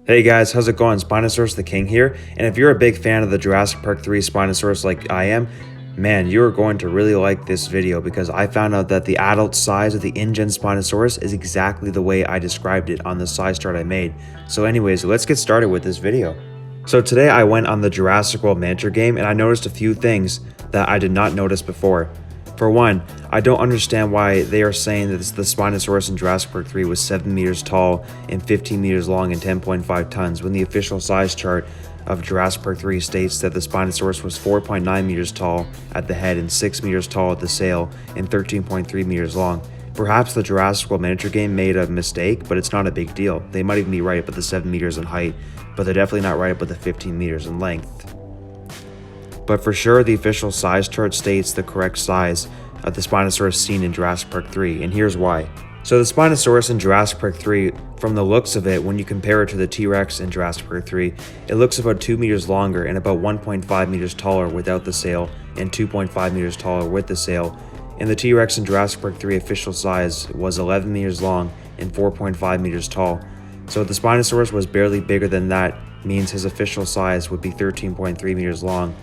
Hey guys, how's it going? Spinosaurus the King here, and if you're a big fan of the Jurassic Park 3 Spinosaurus like I am, man, you're going to really like this video because I found out that the adult size of the Ingen Spinosaurus is exactly the way I described it on the size chart I made. So anyways, let's get started with this video. So today I went on the Jurassic World miniature game and I noticed a few things that I did not notice before. For one, I don't understand why they are saying that the Spinosaurus in Jurassic Park 3 was 7 meters tall and 15 meters long and 10.5 tons when the official size chart of Jurassic Park 3 states that the Spinosaurus was 4.9 meters tall at the head and 6 meters tall at the sail and 13.3 meters long. Perhaps the Jurassic World miniature game made a mistake, but it's not a big deal. They might even be right about the 7 meters in height, but they're definitely not right about the 15 meters in length. But for sure, the official size chart states the correct size of the Spinosaurus seen in Jurassic Park 3, and here's why. So the Spinosaurus in Jurassic Park 3, from the looks of it, when you compare it to the T-Rex in Jurassic Park 3, it looks about 2 meters longer and about 1.5 meters taller without the sail and 2.5 meters taller with the sail. And the T-Rex in Jurassic Park 3 official size was 11 meters long and 4.5 meters tall. So if the Spinosaurus was barely bigger than that, means his official size would be 13.3 meters long.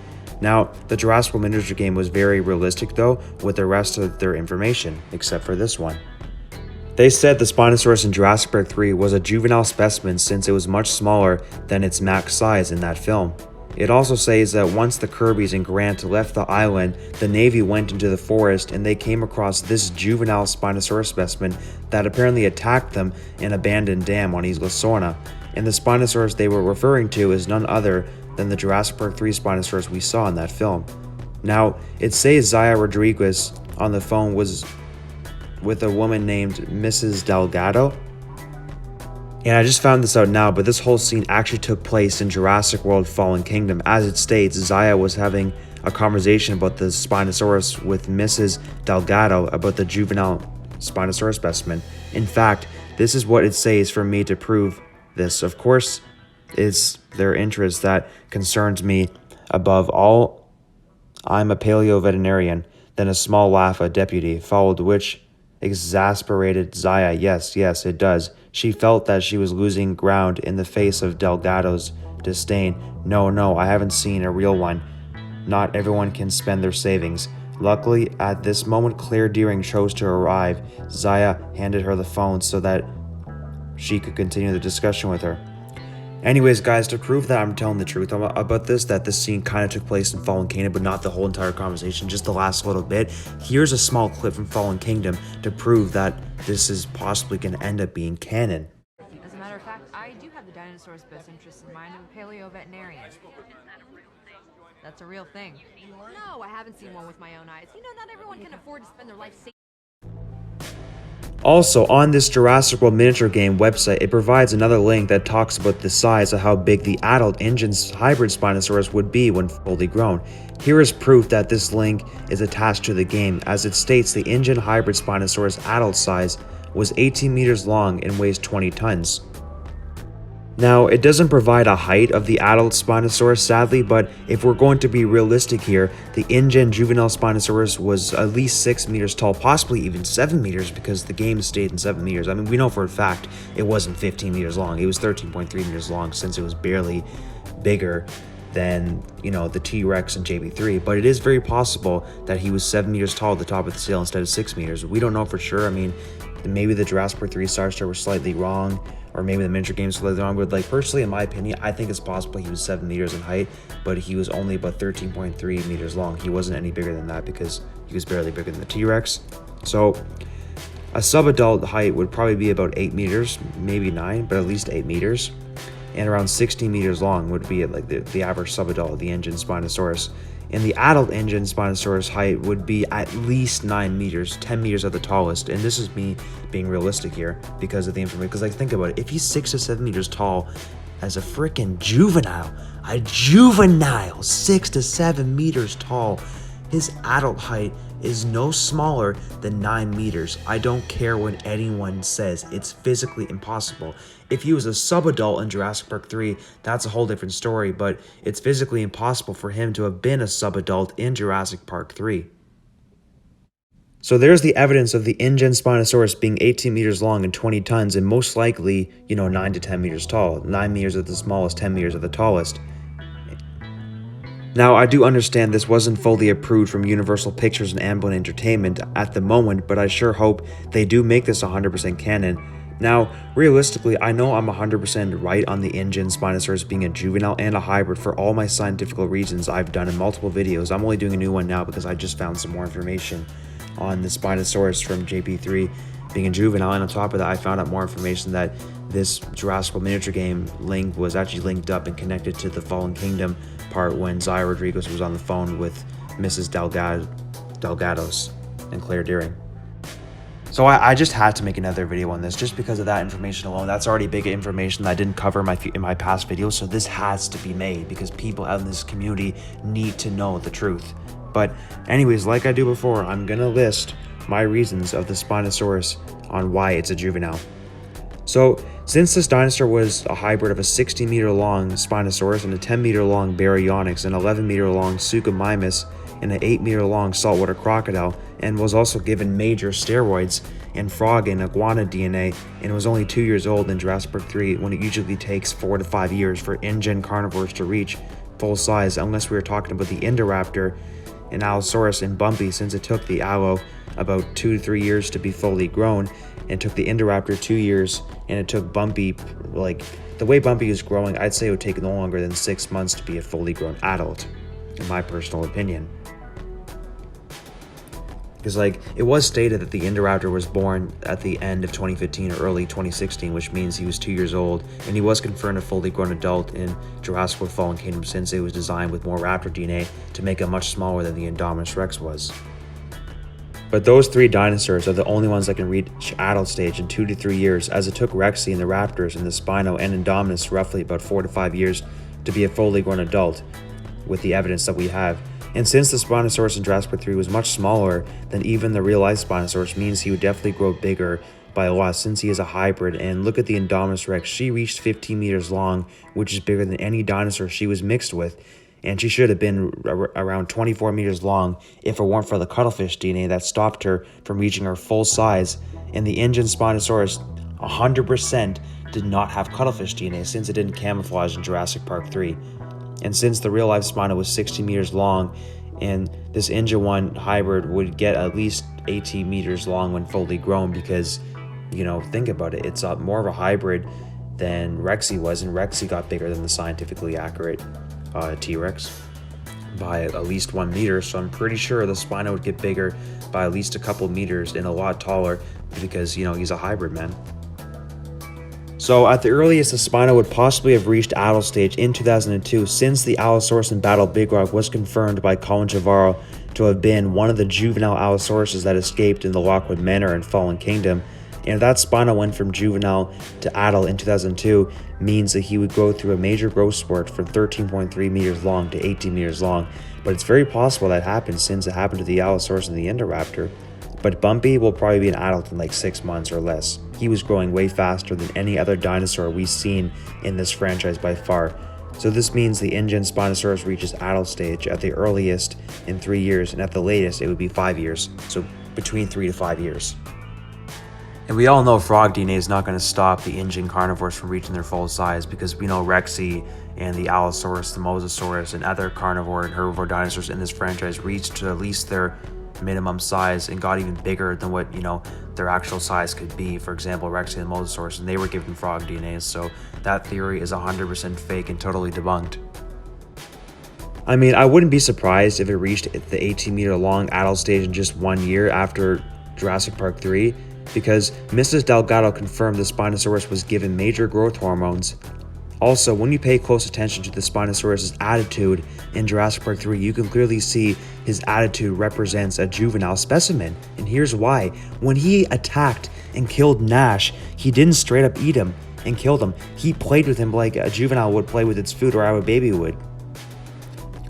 Now, the Jurassic World miniature game was very realistic though with the rest of their information, except for this one. They said the Spinosaurus in Jurassic Park 3 was a juvenile specimen since it was much smaller than its max size in that film. It also says that once the Kirbys and Grant left the island, the Navy went into the forest and they came across this juvenile Spinosaurus specimen that apparently attacked them in an abandoned dam on Isla Sorna. And the Spinosaurus they were referring to is none other than the Jurassic Park 3 Spinosaurus we saw in that film. Now, it says Zaya Rodriguez on the phone was with a woman named Mrs. Delgado. And I just found this out now, but this whole scene actually took place in Jurassic World Fallen Kingdom. As it states, Zaya was having a conversation about the Spinosaurus with Mrs. Delgado about the juvenile Spinosaurus specimen. In fact, this is what it says for me to prove this. Of course, it's their interest that concerns me above all. I'm a paleo veterinarian. Then a small laugh, a deputy, followed which exasperated Zaya. Yes, it does. She felt that she was losing ground in the face of Delgado's disdain. No, I haven't seen a real one. Not everyone can spend their savings. Luckily, at this moment, Claire Deering chose to arrive. Zaya handed her the phone so that she could continue the discussion with her. Anyways, guys, to prove that I'm telling the truth about this, that this scene kind of took place in Fallen Kingdom, but not the whole entire conversation, just the last little bit, here's a small clip from Fallen Kingdom to prove that this is possibly going to end up being canon. As a matter of fact, I do have the dinosaur's best interests in mind. I'm a paleo veterinarian. That's a real thing. No, I haven't seen one with my own eyes. You know, not everyone can afford to spend their life saving. Also, on this Jurassic World miniature game website, it provides another link that talks about the size of how big the adult Ingen hybrid Spinosaurus would be when fully grown. Here is proof that this link is attached to the game, as it states the Ingen hybrid Spinosaurus adult size was 18 meters long and weighs 20 tons. Now, it doesn't provide a height of the adult Spinosaurus, sadly, but if we're going to be realistic here, the Ingen juvenile Spinosaurus was at least 6 meters tall, possibly even 7 meters, because the game stayed in 7 meters. I mean, we know for a fact it wasn't 15 meters long. It was 13.3 meters long, since it was barely bigger than, you know, the T-Rex and JP3, but it is very possible that he was 7 meters tall at the top of the sail instead of 6 meters. We don't know for sure. I mean, maybe the Jurassic Park 3 size chart was slightly wrong, or maybe the miniature game is slightly wrong, but like personally, in my opinion, I think it's possible he was 7 meters in height, but he was only about 13.3 meters long. He wasn't any bigger than that because he was barely bigger than the T-Rex. So a subadult height would probably be about 8 meters, maybe 9, but at least 8 meters. And around 16 meters long would be like the average subadult of the Ingen Spinosaurus. And the adult Ingen Spinosaurus height would be at least 9 meters, 10 meters at the tallest. And this is me being realistic here because of the information. Because like, think about it, if he's 6 to 7 meters tall as a freaking juvenile, 6 to 7 meters tall, his adult height is no smaller than 9 meters. I don't care what anyone says. It's physically impossible. If he was a subadult in Jurassic Park 3, that's a whole different story, but it's physically impossible for him to have been a subadult in Jurassic Park 3. So there's the evidence of the Ingen Spinosaurus being 18 meters long and 20 tons, and most likely, 9 to 10 meters tall. 9 meters at the smallest, 10 meters at the tallest. Now, I do understand this wasn't fully approved from Universal Pictures and Amblin Entertainment at the moment, but I sure hope they do make this 100% canon. Now, realistically, I know I'm 100% right on the Ingen Spinosaurus being a juvenile and a hybrid for all my scientific reasons I've done in multiple videos. I'm only doing a new one now because I just found some more information on the Spinosaurus from JP3 being a juvenile, and on top of that, I found out more information that this Jurassic miniature game link was actually linked up and connected to the Fallen Kingdom part when Zaya Rodriguez was on the phone with Mrs. Delgados and Claire Deering. So I just had to make another video on this just because of that information alone. That's already big information that I didn't cover in my past videos, so this has to be made because people out in this community need to know the truth. But anyways, like I do before, I'm gonna list my reasons of the Spinosaurus on why it's a juvenile. So, since this dinosaur was a hybrid of a 60-meter long Spinosaurus and a 10-meter long Baryonyx, an 11-meter long Suchomimus, and an 8-meter long saltwater crocodile, and was also given major steroids and frog and iguana DNA, and was only 2 years old in Jurassic Park 3 when it usually takes 4 to 5 years for Ingen carnivores to reach full size, unless we were talking about the Indoraptor and Allosaurus and Bumpy, since it took the Allo about 2 to 3 years to be fully grown, and took the Indoraptor 2 years, and it took Bumpy, like, the way Bumpy is growing, I'd say it would take no longer than 6 months to be a fully grown adult, in my personal opinion. Because, like, it was stated that the Indoraptor was born at the end of 2015 or early 2016, which means he was 2 years old, and he was confirmed a fully grown adult in Jurassic World Fallen Kingdom since it was designed with more raptor DNA to make him much smaller than the Indominus Rex was. But those 3 dinosaurs are the only ones that can reach adult stage in 2 to 3 years, as it took Rexy and the raptors and the Spino and Indominus roughly about 4 to 5 years to be a fully grown adult, with the evidence that we have. And since the Spinosaurus in Jurassic Park 3 was much smaller than even the real-life Spinosaurus, means he would definitely grow bigger by a lot since he is a hybrid. And look at the Indominus Rex, she reached 15 meters long, which is bigger than any dinosaur she was mixed with. And she should have been around 24 meters long if it weren't for the cuttlefish DNA that stopped her from reaching her full size. And the Ingen Spinosaurus 100% did not have cuttlefish DNA since it didn't camouflage in Jurassic Park 3. And since the real-life Spino was 60 meters long, and this Ingen 1 hybrid would get at least 18 meters long when fully grown because, think about it, it's more of a hybrid than Rexy was, and Rexy got bigger than the scientifically accurate T-Rex by at least 1 meter, so I'm pretty sure the Spino would get bigger by at least a couple meters and a lot taller because, he's a hybrid, man. So at the earliest, the Spino would possibly have reached adult stage in 2002 since the Allosaurus in Battle Big Rock was confirmed by Cauan to have been one of the juvenile Allosauruses that escaped in the Lockwood Manor and Fallen Kingdom. And if that Spino went from juvenile to adult in 2002 means that he would go through a major growth spurt from 13.3 meters long to 18 meters long. But it's very possible that happened since it happened to the Allosaurus and the Indoraptor. But Bumpy will probably be an adult in like 6 months or less. He was growing way faster than any other dinosaur we've seen in this franchise by far. So this means the Ingen Spinosaurus reaches adult stage at the earliest in 3 years, and at the latest it would be 5 years. So between 3 to 5 years. And we all know frog DNA is not going to stop the Ingen carnivores from reaching their full size, because we know Rexy and the Allosaurus, the Mosasaurus, and other carnivore and herbivore dinosaurs in this franchise reached to at least their minimum size and got even bigger than what, their actual size could be. For example, Rexy and Mosasaurus, and they were given frog DNA, so that theory is 100% fake and totally debunked. I mean, I wouldn't be surprised if it reached the 18-meter long adult stage in just 1 year after Jurassic Park 3, because Mrs. Delgado confirmed the Spinosaurus was given major growth hormones. Also, when you pay close attention to the Spinosaurus' attitude in Jurassic Park 3, you can clearly see his attitude represents a juvenile specimen. And here's why. When he attacked and killed Nash, he didn't straight up eat him and killed him. He played with him like a juvenile would play with its food, or how a baby would.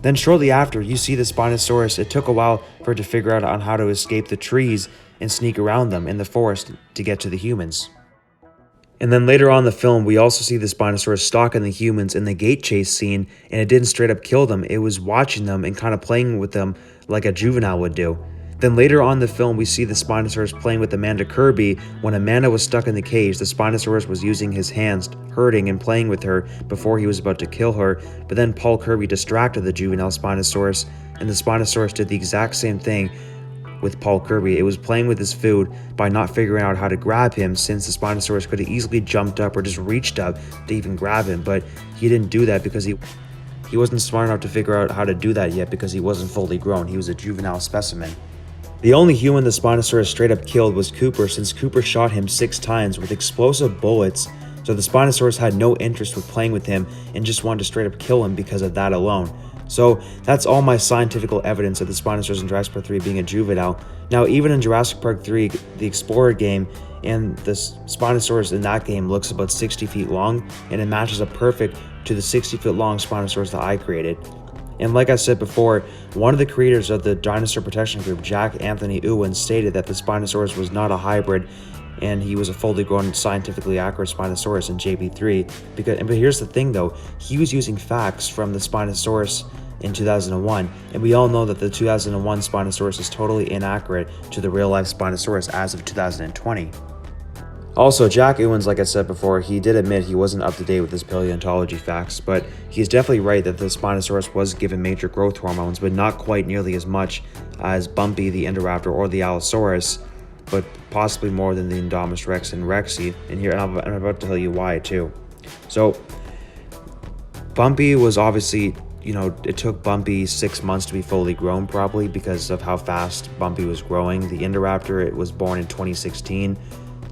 Then shortly after, you see the Spinosaurus. It took a while for it to figure out on how to escape the trees and sneak around them in the forest to get to the humans. And then later on in the film, we also see the Spinosaurus stalking the humans in the gate chase scene, and it didn't straight up kill them. It was watching them and kind of playing with them like a juvenile would do. Then later on in the film, we see the Spinosaurus playing with Amanda Kirby. When Amanda was stuck in the cage, the Spinosaurus was using his hands, hurting and playing with her before he was about to kill her. But then Paul Kirby distracted the juvenile Spinosaurus, and the Spinosaurus did the exact same thing with Paul Kirby. It was playing with his food by not figuring out how to grab him, since the Spinosaurus could have easily jumped up or just reached up to even grab him. But he didn't do that because he wasn't smart enough to figure out how to do that yet, because he wasn't fully grown. He was a juvenile specimen. The only human the Spinosaurus straight up killed was Cooper, since Cooper shot him 6 times with explosive bullets, so the Spinosaurus had no interest with playing with him and just wanted to straight up kill him because of that alone. So that's all my scientific evidence of the Spinosaurus in Jurassic Park 3 being a juvenile. Now, even in Jurassic Park 3, the Explorer game, and the Spinosaurus in that game looks about 60 feet long, and it matches up perfect to the 60-foot long Spinosaurus that I created. And like I said before, one of the creators of the Dinosaur Protection Group, Jack Anthony Ewens, stated that the Spinosaurus was not a hybrid, and he was a fully grown, scientifically accurate Spinosaurus in JP3. But here's the thing though, he was using facts from the Spinosaurus in 2001, and we all know that the 2001 Spinosaurus is totally inaccurate to the real-life Spinosaurus as of 2020. Also, Jack Ewens, like I said before, he did admit he wasn't up to date with his paleontology facts, but he's definitely right that the Spinosaurus was given major growth hormones, but not quite nearly as much as Bumpy, the Indoraptor, or the Allosaurus, but possibly more than the Indominus Rex and Rexy. And I'm about to tell you why too. So, Bumpy was obviously, it took Bumpy 6 months to be fully grown, probably because of how fast Bumpy was growing. The Indoraptor, it was born in 2016.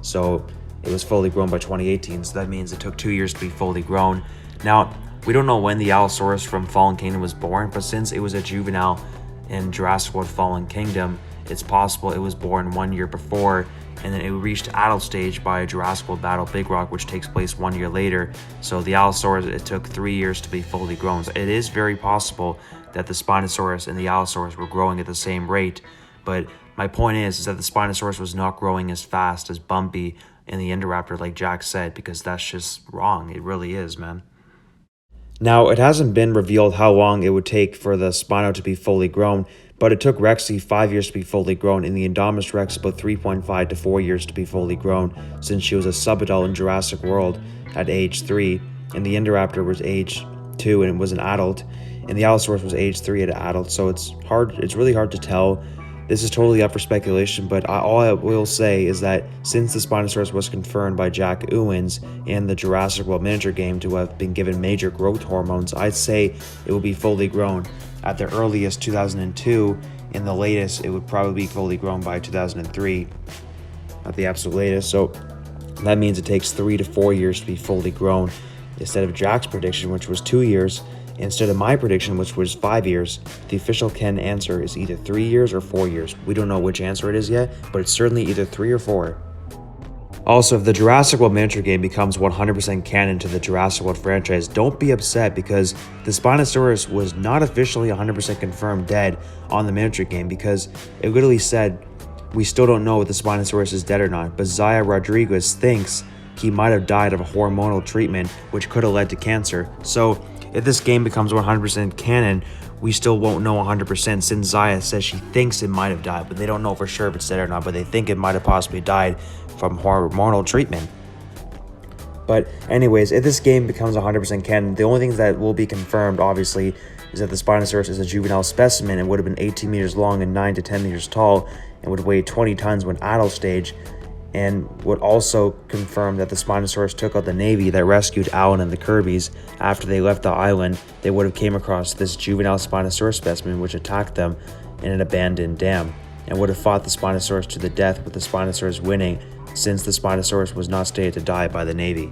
So it was fully grown by 2018, so that means it took 2 years to be fully grown. Now, we don't know when the Allosaurus from Fallen Kingdom was born, but since it was a juvenile in Jurassic World Fallen Kingdom, it's possible it was born 1 year before, and then it reached adult stage by Jurassic World Battle Big Rock, which takes place 1 year later. So the Allosaurus, it took 3 years to be fully grown. So it is very possible that the Spinosaurus and the Allosaurus were growing at the same rate, but my point is that the Spinosaurus was not growing as fast as Bumpy and the Indoraptor, like Jack said, because that's just wrong. It really is, man. Now, it hasn't been revealed how long it would take for the Spino to be fully grown, but it took Rexy 5 years to be fully grown, and the Indominus Rex about 3.5 to 4 years to be fully grown, since she was a subadult in Jurassic World at age 3, and the Indoraptor was age 2 and it was an adult, and the Allosaurus was age 3 at an adult, so it's really hard to tell. This is totally up for speculation, but all I will say is that since the Spinosaurus was confirmed by Jack Ewens and the Jurassic World miniature game to have been given major growth hormones, I'd say it will be fully grown at the earliest 2002, and the latest it would probably be fully grown by 2003 at the absolute latest. So that means it takes 3 to 4 years to be fully grown instead of Jack's prediction, which was 2 years. Instead of my prediction, which was 5 years. The official Ken answer is either 3 years or 4 years. We don't know which answer it is yet, but it's certainly either 3 or 4. Also, if the Jurassic World miniature game becomes 100% canon to the Jurassic World franchise, don't be upset, because the Spinosaurus was not officially 100% confirmed dead on the miniature game, because it literally said, we still don't know if the Spinosaurus is dead or not, but Zaya Rodriguez thinks he might have died of a hormonal treatment, which could have led to cancer. So, if this game becomes 100% canon, we still won't know 100%, since Zaya says she thinks it might have died, but they don't know for sure if it's dead or not, but they think it might have possibly died from hormonal treatment. But anyways, if this game becomes 100% canon, the only thing that will be confirmed, obviously, is that the Spinosaurus is a juvenile specimen and would have been 18 meters long and 9 to 10 meters tall, and would weigh 20 tons when adult stage, and would also confirm that the Spinosaurus took out the Navy that rescued Alan and the Kirbys. After they left the island, they would have came across this juvenile Spinosaurus specimen which attacked them in an abandoned dam, and would have fought the Spinosaurus to the death, with the Spinosaurus winning, since the Spinosaurus was not stated to die by the Navy.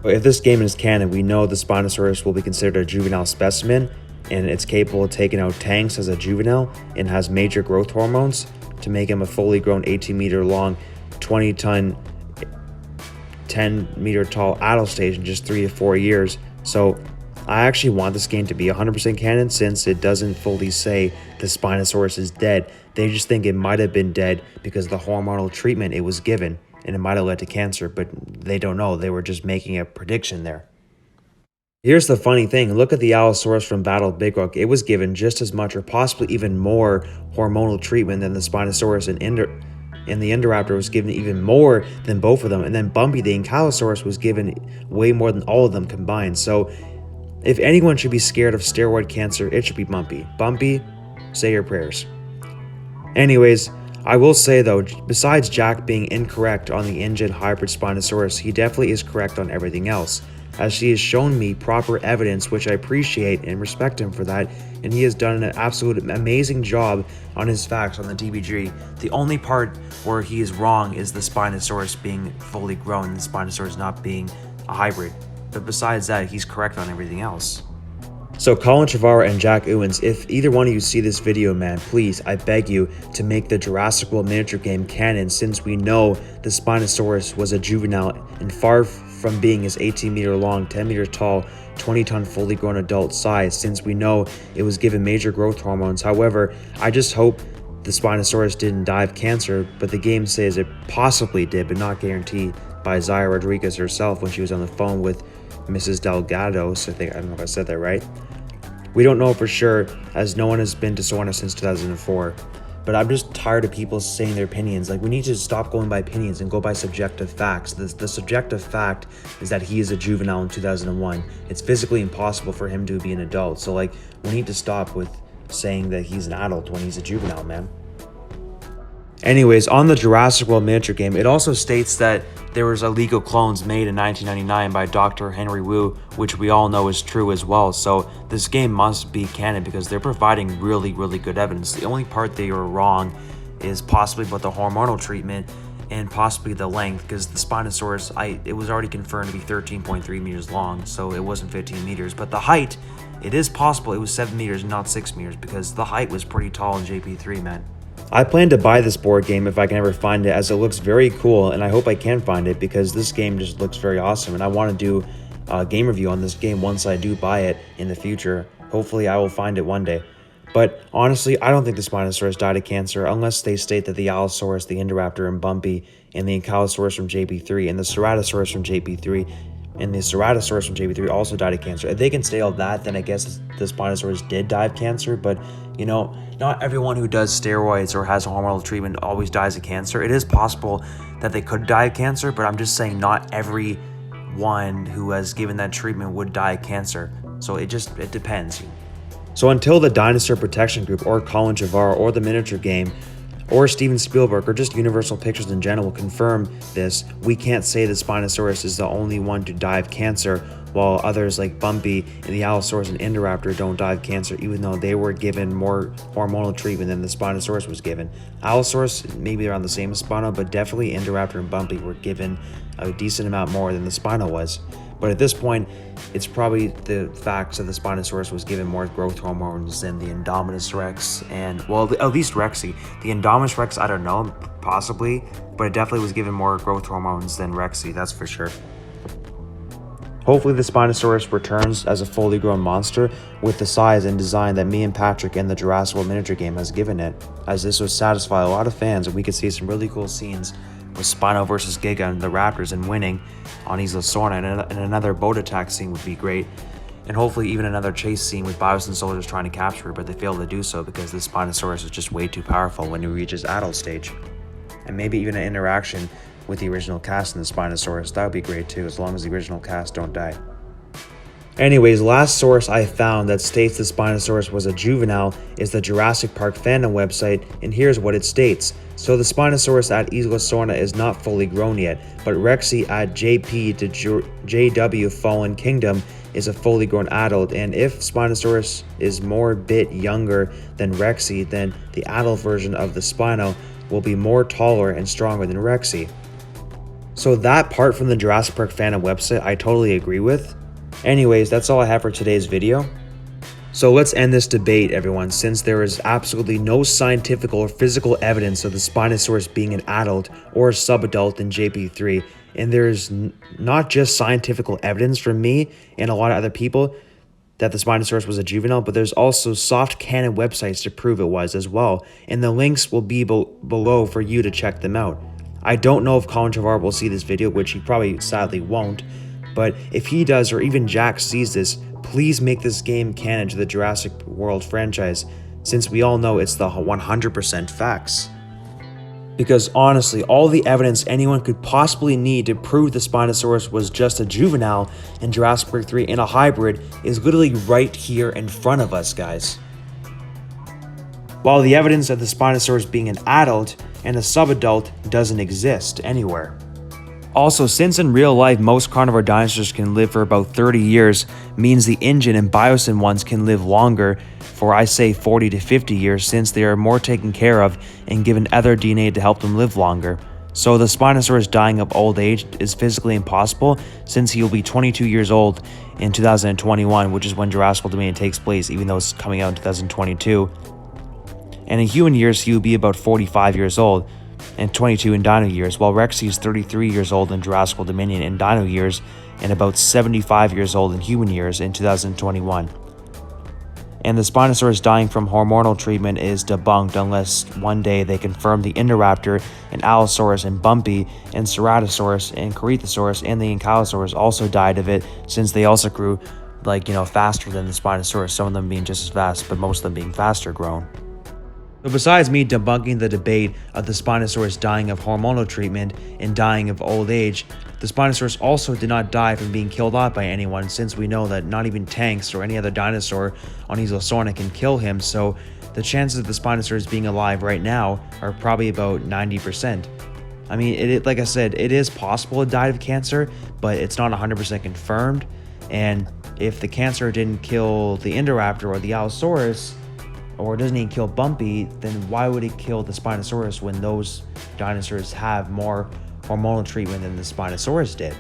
But if this game is canon, we know the Spinosaurus will be considered a juvenile specimen, and it's capable of taking out tanks as a juvenile, and has major growth hormones to make him a fully grown 18 meter long 20-ton, 10-meter tall adult stage in just 3 to 4 years. So I actually want this game to be 100% canon, since it doesn't fully say the Spinosaurus is dead. They just think it might have been dead because of the hormonal treatment it was given, and it might have led to cancer, but they don't know. They were just making a prediction there. Here's the funny thing, look at the Allosaurus from Battle of Big Rock. It was given just as much or possibly even more hormonal treatment than the Spinosaurus, and the Indoraptor was given even more than both of them. And then Bumpy, the Ankylosaurus, was given way more than all of them combined. So if anyone should be scared of steroid cancer, it should be Bumpy. Bumpy, say your prayers. Anyways, I will say though, besides Jack being incorrect on the Ingen hybrid Spinosaurus, he definitely is correct on everything else, as he has shown me proper evidence, which I appreciate and respect him for that, and he has done an absolute amazing job on his facts on the DBG. The only part where he is wrong is the Spinosaurus being fully grown and the Spinosaurus not being a hybrid, but besides that, he's correct on everything else. So Colin Trevorrow and Jack Owens, if either one of you see this video, man, please, I beg you to make the Jurassic World miniature game canon, since we know the Spinosaurus was a juvenile and far from being his 18-meter long, 10-meter tall, 20-ton fully grown adult size, since we know it was given major growth hormones. However, I just hope the Spinosaurus didn't die of cancer, but the game says it possibly did, but not guaranteed, by Zaya Rodriguez herself when she was on the phone with Mrs. Delgados. I don't know if I said that right. We don't know for sure, as no one has been to Sorna since 2004. But I'm just tired of people saying their opinions. Like, we need to stop going by opinions and go by subjective facts. The subjective fact is that he is a juvenile in 2001. It's physically impossible for him to be an adult. So, like, we need to stop with saying that he's an adult when he's a juvenile, man. Anyways, on the Jurassic World miniature game, it also states that there was illegal clones made in 1999 by Dr. Henry Wu, which we all know is true as well. So this game must be canon because they're providing really, really good evidence. The only part they were wrong is possibly about the hormonal treatment and possibly the length, because the Spinosaurus, it was already confirmed to be 13.3 meters long, so it wasn't 15 meters. But the height, it is possible it was 7 meters, not 6 meters, because the height was pretty tall in JP3, man. I plan to buy this board game if I can ever find it, as it looks very cool, and I hope I can find it because this game just looks very awesome, and I want to do a game review on this game once I do buy it in the future. Hopefully I will find it one day. But honestly, I don't think the Spinosaurus died of cancer unless they state that the Allosaurus, the Indoraptor, and Bumpy, and the Ankylosaurus from JP3, and the Ceratosaurus from JP3, and the Ceratosaurus from JP3 also died of cancer. If they can state all that, then I guess the Spinosaurus did die of cancer, but you know, not everyone who does steroids or has hormonal treatment always dies of cancer. It is possible that they could die of cancer, but I'm just saying not everyone who has given that treatment would die of cancer. So it depends. So until the Dinosaur Protection Group or Colin Trevorrow or the miniature game or Steven Spielberg or just Universal Pictures in general confirm this, we can't say the Spinosaurus is the only one to die of cancer, while others like Bumpy and the Allosaurus and Indoraptor don't die of cancer, even though they were given more hormonal treatment than the Spinosaurus was given. Allosaurus, maybe around the same as Spino, but definitely Indoraptor and Bumpy were given a decent amount more than the Spino was. But at this point, it's probably the facts that the Spinosaurus was given more growth hormones than the Indominus Rex, and, well, at least Rexy. The Indominus Rex, I don't know, possibly, but it definitely was given more growth hormones than Rexy, that's for sure. Hopefully the Spinosaurus returns as a fully grown monster with the size and design that me and Patrik in the Jurassic World miniature game has given it, as this would satisfy a lot of fans and we could see some really cool scenes with Spino versus Giga and the Raptors and winning on Isla Sorna, and another boat attack scene would be great, and hopefully even another chase scene with Biosyn soldiers trying to capture it, but they failed to do so because the Spinosaurus is just way too powerful when he reaches adult stage. And maybe even an interaction with the original cast in the Spinosaurus, that would be great too, as long as the original cast don't die. Anyways, last source I found that states the Spinosaurus was a juvenile is the Jurassic Park fandom website, and here's what it states. So the Spinosaurus at Isla Sorna is not fully grown yet, but Rexy at JP to JW Fallen Kingdom is a fully grown adult, and if Spinosaurus is more bit younger than Rexy, then the adult version of the Spino will be more taller and stronger than Rexy. So that part from the Jurassic Park fandom website I totally agree with. Anyways, that's all I have for today's video. So let's end this debate, everyone, since there is absolutely no scientific or physical evidence of the Spinosaurus being an adult or a subadult in JP3, and there is not just scientific evidence from me and a lot of other people that the Spinosaurus was a juvenile, but there's also soft canon websites to prove it was as well, and the links will be below for you to check them out. I don't know if Colin Trevorrow will see this video, which he probably sadly won't, But if he does, or even Jack sees this, please make this game canon to the Jurassic World franchise, since we all know it's the 100% facts. Because honestly, all the evidence anyone could possibly need to prove the Spinosaurus was just a juvenile in Jurassic Park 3 and a hybrid is literally right here in front of us, guys. While the evidence of the Spinosaurus being an adult and a subadult doesn't exist anywhere. Also, since in real life most carnivore dinosaurs can live for about 30 years, means the Ingen and Biosyn ones can live longer for, I say, 40 to 50 years, since they are more taken care of and given other DNA to help them live longer. So the Spinosaurus dying of old age is physically impossible, since he will be 22 years old in 2021, which is when Jurassic World Dominion takes place, even though it's coming out in 2022. And in human years, he will be about 45 years old, and 22 in dino years, while Rexy is 33 years old in Jurassic World Dominion in dino years, and about 75 years old in human years in 2021. And the Spinosaurus dying from hormonal treatment is debunked unless one day they confirm the Indoraptor and Allosaurus and Bumpy and Ceratosaurus and Corythosaurus and the Ankylosaurus also died of it, since they also grew faster than the Spinosaurus, some of them being just as fast, but most of them being faster grown. So besides me debunking the debate of the Spinosaurus dying of hormonal treatment and dying of old age, the Spinosaurus also did not die from being killed off by anyone, since we know that not even tanks or any other dinosaur on Allosaurus can kill him, so the chances of the Spinosaurus being alive right now are probably about 90%. I mean, like I said, it is possible it died of cancer, but it's not 100% confirmed, and if the cancer didn't kill the Indoraptor or the Allosaurus, or doesn't even kill Bumpy, then why would it kill the Spinosaurus when those dinosaurs have more hormonal treatment than the Spinosaurus did?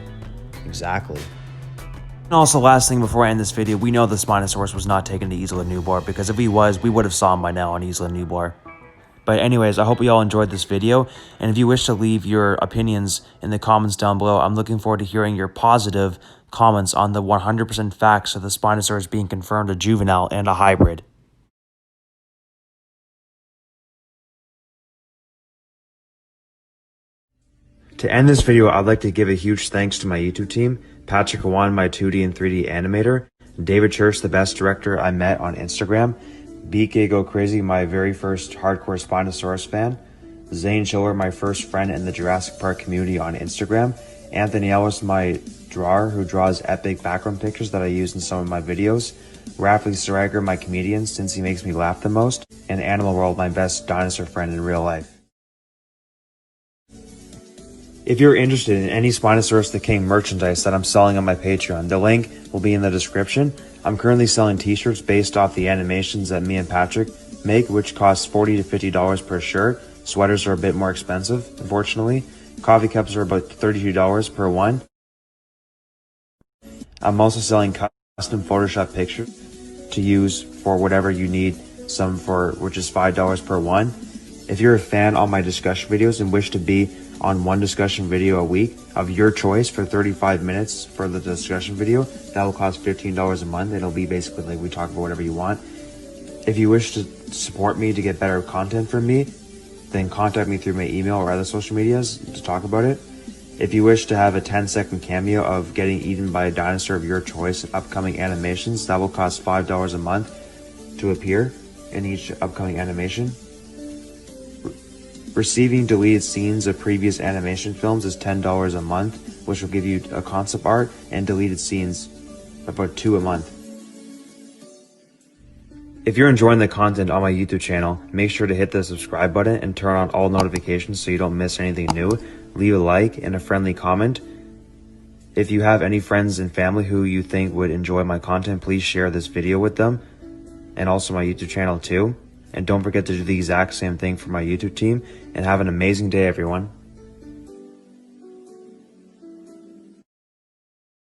Exactly. And also, last thing before I end this video, we know the Spinosaurus was not taken to Isla Nublar, because if he was, we would have saw him by now on Isla Nublar. But anyways, I hope you all enjoyed this video, and if you wish to leave your opinions in the comments down below, I'm looking forward to hearing your positive comments on the 100% facts of the Spinosaurus being confirmed a juvenile and a hybrid. To end this video, I'd like to give a huge thanks to my YouTube team, Patrik, Cauan, my 2D and 3D animator, David Church, the best director I met on Instagram, BK Go Crazy, my very first hardcore Spinosaurus fan, Zane Schiller, my first friend in the Jurassic Park community on Instagram, Anthony Ellis, my drawer who draws epic background pictures that I use in some of my videos, Rafly Siregar, my comedian since he makes me laugh the most, and Animal World, my best dinosaur friend in real life. If you're interested in any Spinosaurus the King merchandise that I'm selling on my Patreon, the link will be in the description. I'm currently selling t-shirts based off the animations that me and Patrik make, which costs $40 to $50 per shirt. Sweaters are a bit more expensive, unfortunately. Coffee cups are about $32 per one. I'm also selling custom Photoshop pictures to use for whatever you need, some for which is $5 per one. If you're a fan of my discussion videos and wish to be on one discussion video a week of your choice for 35 minutes for the discussion video, that will cost $15 a month. It'll be basically like we talk about whatever you want. If you wish to support me to get better content from me, then contact me through my email or other social medias to talk about it. If you wish to have a 10-second cameo of getting eaten by a dinosaur of your choice in upcoming animations, that will cost $5 a month to appear in each upcoming animation. Receiving deleted scenes of previous animation films is $10 a month, which will give you a concept art and deleted scenes, about 2 a month. If you're enjoying the content on my YouTube channel, make sure to hit the subscribe button and turn on all notifications so you don't miss anything new. Leave a like and a friendly comment. If you have any friends and family who you think would enjoy my content, please share this video with them, and also my YouTube channel too. And don't forget to do the exact same thing for my YouTube team, and have an amazing day, everyone.